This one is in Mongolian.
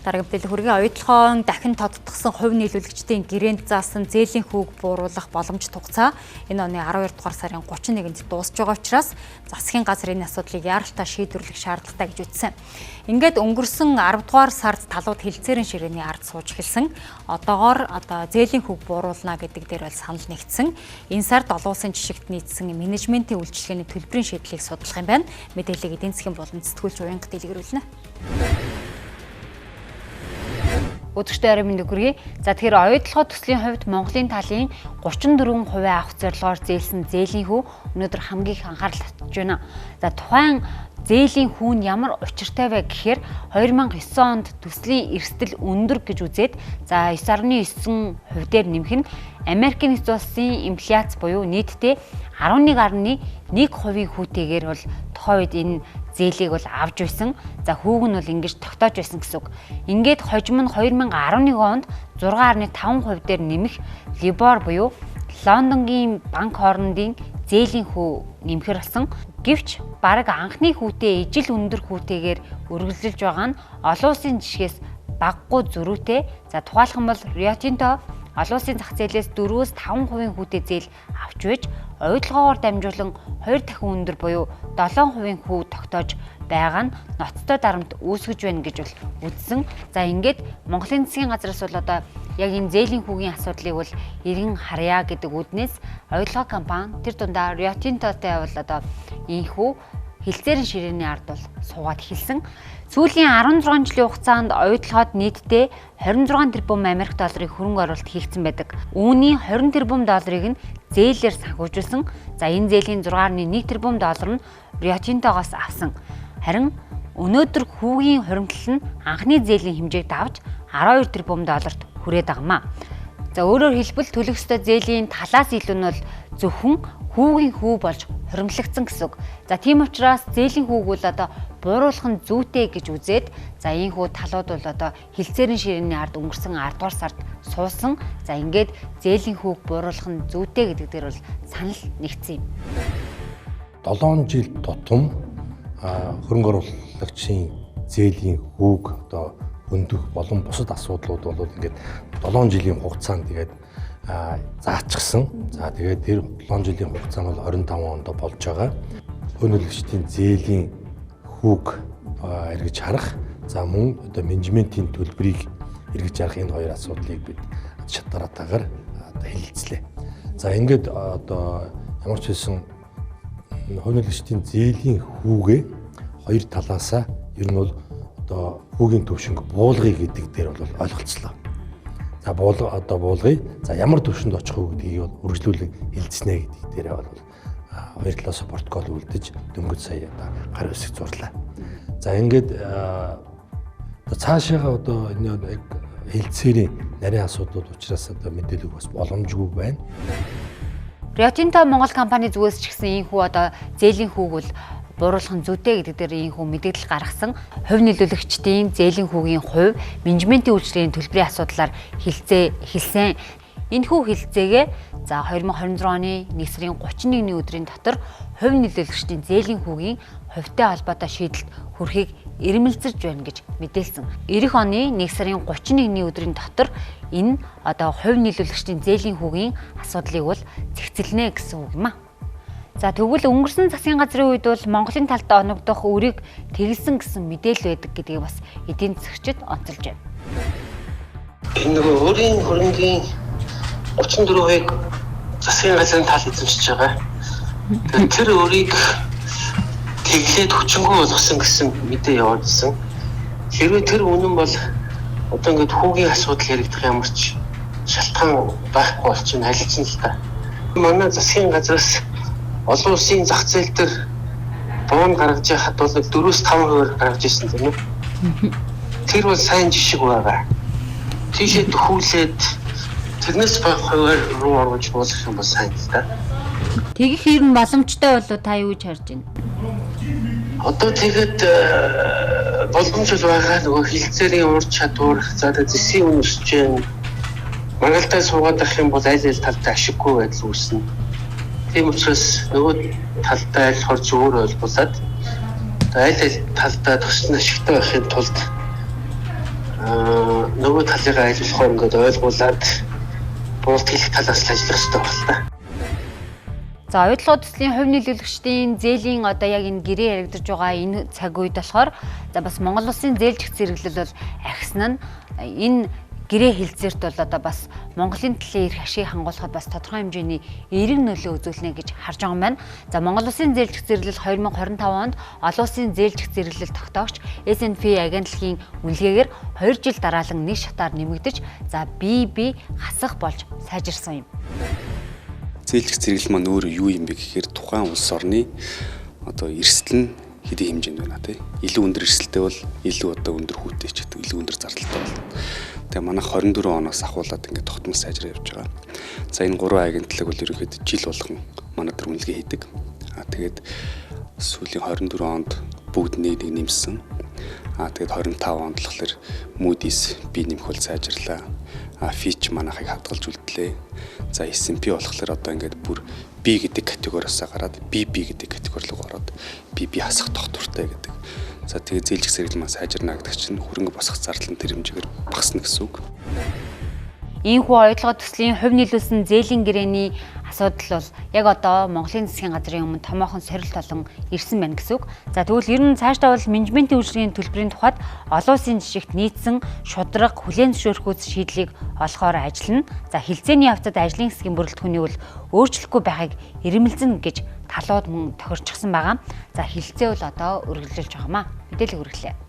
Дараагийн мэдээлэл хүргэе. Оюутлогоон дахин тодтгосон хувь нийлүүлэгчдийн гэрээнд заасан зээлийн хүүг бууруулах боломж тугацаа энэ оны 12 дугаар сарын 31-нд дуусж байгаа учраас засгийн газар энэ асуудлыг яаралтай шийдвэрлэх шаардлагатай гэж үзсэн. Ингээд өнгөрсөн 10 дугаар сард талууд хилцээрийн ширээний ард сууж эхэлсэн. Одоогоор зээлийн хүүг бууруулна гэдэг дээр бол санал нэгдсэн. Энэ сард олон улсын жишгт нийцсэн менежментийн үйлчилгээний төлбөрийн шийдлийг судлах юм байна. Мэдээллийг эдийн засгийн болон сэтгүүлч уянга дэлгэрүүлнэ. Өдөртөө арай мэнд өгөрье. За тэгэхээр оюутлогоо төслийн хувьд Монголын талын 34% авах зорилгоор зээлсэн зээлийн хүү өнөөдөр хамгийн их анхаарал татж байна. За тухайн зээлийн хүү нь ямар учиртай вэ гэхээр 2009 онд төслийн эрсдэл өндөр гэж үзээд за 9.9% дээр нэмэх нь Америкийн нэгдсэн улсын инфляц буюу нийтдээ 11.1% хүүтэйгээр бол тухайн үед энэ зээлийг бол авж байсан. За хүүг нь бол ингэж тогтоож байсан гэсэн үг. Ингээд хожим нь 2011 онд 6.5% дээр нэмэх Libor буюу Лондонгийн банк хоорондын зээлийн хүү нэмэхэр болсон. Гэвч бараг анхны хүүтэй ижил өндөр хүүтэйгээр үргэлжилж байгаа нь олон улсын жишгээс баггүй зөрүүтэй. За тухайлх юм бол Rio Tinto олон улсын зах зээлээс 4-5% хүүтэй зээл авч байж оюутлогоогоор дамжуулан 2 дахин өндөр буюу 7% хүү тогтоож байгаа нь ноцтой дарамт үүсгэж байна гэж бол үзсэн. За ингээд Монголын засгийн газраас бол одоо яг энэ зээлийн хүүгийн асуудлыг бол эргэн харьяа гэдэг үднээс оюутлогоо компани тэр дундаа Rio Tintoтэй бол одоо ийхүү хилцээрийн ширээний ард бол суугаад эхэлсэн. Сүүлийн 16 жилийн хугацаанд оюутлогоод нийтдээ 26 тэрбум Америк долларын хөрөнгө оруулалт хийгдсэн байдаг. Үүний 20 тэрбум долларыг нь зээлээр санхүүжүүлсэн. За энэ зээлийн 6.1 тэрбум доллар нь Rio Tinto-гоос авсан. Харин өнөөдөр хүүгийн хуримтлал нь анхны зээлийн хэмжээг давж 12 тэрбум долларт хүрээд байгаамаа. За өөрөөр хэлбэл төлөх ёстой зээлийн талаас илүү нь бол зөвхөн хүүгийн хүү болж хуримтлагдсан гэсэн үг. За тийм учраас зээлийн хүүг бол одоо бууруулах нь зүйтэй гэж үзээд за энэ хүү талууд бол одоо хилцээрийн ширээний ард өнгөрсөн 10 дугаар сард суусан. За ингээд зээлийн хүүг бууруулах нь зүйтэй гэдэг дээр бол санал нэгдсэн юм. 7 жил тутам хөрөнгө оруулагчийн зээлийн хүүг одоо өндөх болон бусад асуудлууд бол ингээд 7 жилийн хугацаанд тэгээд заачсан. За тэгээд тэр 7 жилийн хугацаа бол 25 онд болж байгаа. Хөнөөлөгчдийн зээлийн хүүг эргэж харах, за мөн одоо менежментийн төлбөрийг эргэж харах энэ хоёр асуудлыг бид шатаратаагаар хэлэлцлээ. За ингээд одоо ямар ч хэлсэн хөнөөлөгчдийн зээлийн хүүгээ хоёр талаасаа ер нь бол одоо хүүгийн төвшинг буулгая гэдэг дээр бол ойлголцлоо. За буулгая. За ямар төвшөнд очих вэ гэдгийг бол үргэлжлүүлэн хэлцснэ гэдэг дээр бол хоёр талаас протокол үлдэж дөнгөж сая гар үсэг зурлаа. За ингээд цаашаага одоо энэ хэлцээрийн нарийн асуудлууд учраас одоо мэдээлэл бас боломжгүй байна. Rio Tinto Монгол компани зүгээс ч гэсэн энэ хүү одоо зээлийн хүүг бол бууруулах нь зүйтэй гэдэг дээр энэ хүү мэдээлэл гаргасан. Хувь нийлүүлэгчдийн зээлийн хүүгийн хувь менежментийн үйлчилгээний төлбөрийн асуудлаар хэлсэн. Энэ хүү хэлцээгээ за 2026 оны 1 сарын 31-ний өдрийн дотор хувь нийлүүлэгчдийн зээлийн хүүгийн хувьтай холбоотой шийдэлд хүрэхийг ирмэлзэж байна гэж мэдээлсэн. Ирэх оны 1 сарын 31-ний өдрийн дотор энэ одоо хувь нийлүүлэгчдийн зээлийн хүүгийн асуудлыг бол зэгцэлнэ гэсэн үг юм а. За тэгвэл өнгөрсөн засгийн газрын үед бол Монголын талд оногдох үрийг тэгэлсэн гэсэн мэдээлэл байдаг гэдгийг бас эдийн засгчид онцолж байна. Энэ өөрийн хөрөнгийн 34%-ийг засгийн газрын тал эзэмшиж байгаа. Тэр өрийг тэглээд хүчингүй болгосон гэсэн мэдээ явуулсан. Хэрвээ тэр үнэн бол одоо ингээд хүүгийн асуудал яригдах ямар ч шалтгаан байхгүй болчихно харилцсан л та. Манай засгийн газраас олон улсын зах зээл дээр буун гаргаж яхад бол 4-5% гаргаж ирсэн тийм үү? Тэр бол сайн жишг байгаа. Тийшээ төхүүлээд тэрнээс баг хуваар руу оруулж болох юм бол сайн л та. Тэгэх хэрэг боломжтой болоо та юу гэж харж байна? Одоо тэгэхэд боломж байгаа нөгөө хилцээрийн ур чадвар за зэсийн үн өсөж байна. Маргалтай суугаад ах юм бол аль аль талтай ашиггүй байдал үүснэ. Тийм учраас нөгөө талтай аль хор зүгээр ойлголоод аль аль талтай төсөл ашигтай байхын тулд нөгөө талыгаа ажиллахаар ингээд ойлгуулад буулт хэлэх талаас л ажиллах хэрэгтэй байна л та. За оюутлогын төслийн хувь нийлүүлэгчдийн зээлийн одоо яг энэ гэрээ яригдж байгаа энэ цаг үед болохоор за бас Монгол Улсын зээлжих зэрэглэл бол ахисн нь энэ гэрээ хэлцээрт бол одоо бас Монголын төлөө эрх ашиг хангуулахад бас тодорхой хэмжээний эерэг нөлөө үзүүлнэ гэж харж байгаа юм байна. За Монгол Улсын зээлжих зэрэглэл 2025 онд олон улсын зээлжих зэрэглэл тогтоогч S&P агентлагийн үнэлгээгээр 2 жил дараалан нэг шатаар нэмэгдэж за бие хасах болж сайжирсан юм. Зээлжих зэрэглэл маань өөрөө юу юм бэ гэхээр тухайн улс орны одоо эрсдэл нь хэдийн хэмжээнд байна тий. Илүү өндөр эрсдэлтэй бол илүү одоо өндөр хүүтэй ч гэдэг илүү өндөр зардалтай болно. Тэгээ манайх 24 оноос ахуулаад ингээд тогтмол сайжраа явж байгаа. За энэ 3 агентлаг бол ерөнхийдөө жил болгон манай дээр үнэлгээ хийдэг. Тэгээд сүүлийн 24 онд бүгд нэг нэмсэн. Тэгээд 25 онд болохоор Moody's бие нэмэх бол сайжрлаа. Fitch манайхыг хадгалж үлдлээ. За S&P болохоор одоо ингээд бүр B гэдэг категориос гараад BB гэдэг категори руу ороод BB хасах тогтвортой гэдэг. За тэгээ зээлжих зэрэглэл маань сайжирна гэдэг чинь хөрөнгө босох зардал нь тэр хэмжээгээр багасна гэсэн үг. Ийхүү оюутлогын төслийн хувь нийлүүлсэн зээлийн гэрээний асуудал бол яг одоо Монголын засгийн газрын өмнө томоохон сорилт болон ирсэн байна гэсэн үг. За тэгвэл ер нь цаашдаа бол менежментийн үйлчилгээний төлбөрийн тухайд олон улсын жишгт нийцсэн шударга хүлээн зөвшөөрөхүйц шийдлийг олохоор ажиллана. За хилцээний явцад ажлын хэсгийн бүрэлдэхүүнийг бол өөрчлөхгүй байхыг ирэмэлзэн гэж талууд мөн тохирчихсан байгаа. За хилцээ бол одоо үргэлжилж байгаамаа. Мэдээлэл хүргэлээ.